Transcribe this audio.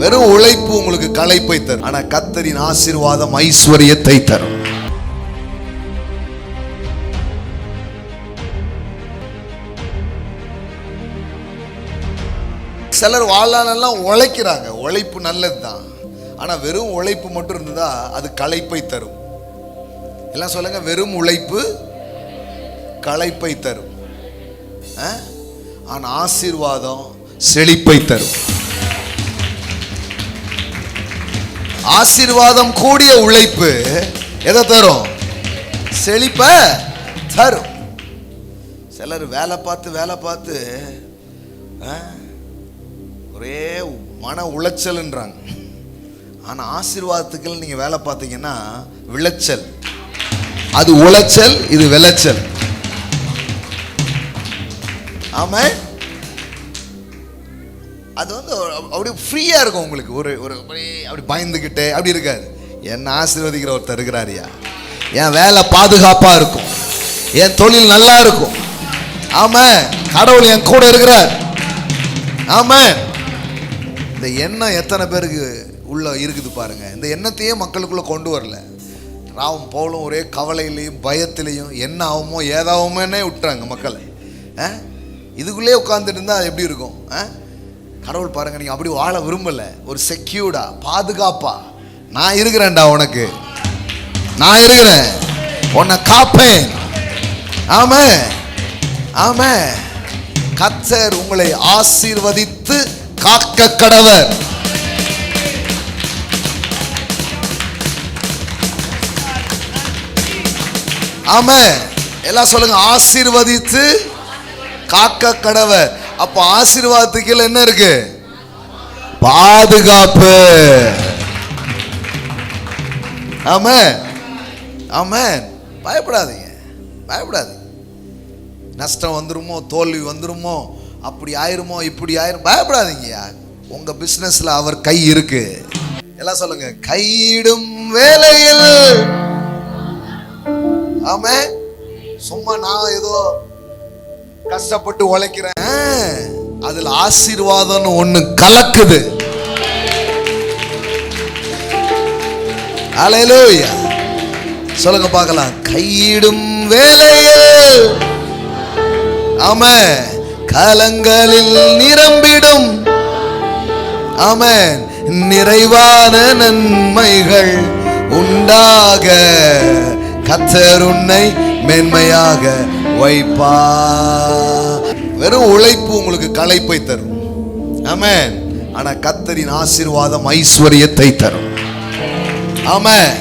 வெறும் உழைப்பு உங்களுக்கு களைப்பை தரும். ஆனா கர்த்தரின் ஆசீர்வாதம் ஐஸ்வரியத்தை தரும். சிலர் வாழ்நாளெல்லாம் உழைக்கிறாங்க. உழைப்பு நல்லதுதான். ஆனா வெறும் உழைப்பு மட்டும் இருந்தா அது களைப்பை தரும். எல்லாம் சொல்லுங்க, வெறும் உழைப்பு களைப்பை தரும். ஆனா ஆசீர்வாதம் செழிப்பை தரும். ஆசீர்வாதம் கூடிய உழைப்பு எதை தரும்? செழிப்பை தரும். சிலர் வேலை பார்த்து ஒரே மன உளைச்சல்ன்றாங்க. ஆனா ஆசீர்வாதத்துக்கு நீங்க வேலை பார்த்தீங்கன்னா விளைச்சல். அது உளைச்சல், இது விளைச்சல். ஆமா, அது அப்படி ஃப்ரீயா இருக்கும் உங்களுக்கு. ஒரு அப்படி பயந்துகிட்டே அப்படி இருக்காது. என்ன ஆசீர்வதிக்கிற ஒருத்தர் இருக்கிறாரியா, என் வேலை பாதுகாப்பா இருக்கும், என் தொழில் நல்லா இருக்கும். ஆமா, கடவுள் என் கூட இருக்கிறார். ஆமா, இந்த எண்ணம் எத்தனை பேருக்கு உள்ள இருக்குது பாருங்க. இந்த எண்ணத்தையே மக்களுக்குள்ள கொண்டு வரல. ராவும் பவுலும் ஒரே கவலையிலையும் பயத்திலையும் என்ன ஆகுமோ ஏதாவுமோன்னே விட்டுறாங்க மக்களை. இதுக்குள்ளே உட்காந்துட்டு இருந்தா எப்படி இருக்கும்? கடவுள் பாருங்க, நீங்க அப்படி வாழ விரும்பல. ஒரு செக்யூர்டா, பாதுகாப்பா, நான் இருக்கிறேன்டா, உனக்கு நான் இருக்கிறேன், உன்னை காப்பேன். ஆமா ஆமா, கர்த்தர் உங்களை ஆசீர்வதித்து காக்க கடவர். ஆமா, எல்லாம் சொல்லுங்க, ஆசீர்வதித்து காக்க கடவர். அப்ப ஆசீர்வாதத்துக்கு என்ன இருக்கு? பாதுகாப்பு. ஆமா ஆமா, பயப்படாதீங்க, பயப்படாதீங்க. நஷ்டம் வந்துருமோ, தோல்வி வந்துருமோ, அப்படி ஆயிருமோ, இப்படி ஆயிரும், பயப்படாதீங்க. உங்க பிசினஸ்ல அவர் கை இருக்கு. எல்லாம் சொல்லுங்க, கையிடும் வேலையில். ஆமா, சும்மா நான் ஏதோ கஷ்டப்பட்டு உழைக்கிறேன், அதுல ஆசீர்வாதம் ஒண்ணு கலக்குது. அல்லேலூயா, சொல்லுங்க பார்க்கலாம். கையிடும் வேலையில். ஆமா, கலங்களில் நிரம்பிடும். ஆமா, நிறைவான நன்மைகள் உண்டாக கர்த்தர் உன்னை மேன்மையாக வைப்பா. வெறும் உழைப்பு உங்களுக்கு களைப்பை தரும். ஆமென். ஆனா கர்த்தரின் ஆசீர்வாதம் ஐஸ்வரியத்தை தரும். ஆமென்.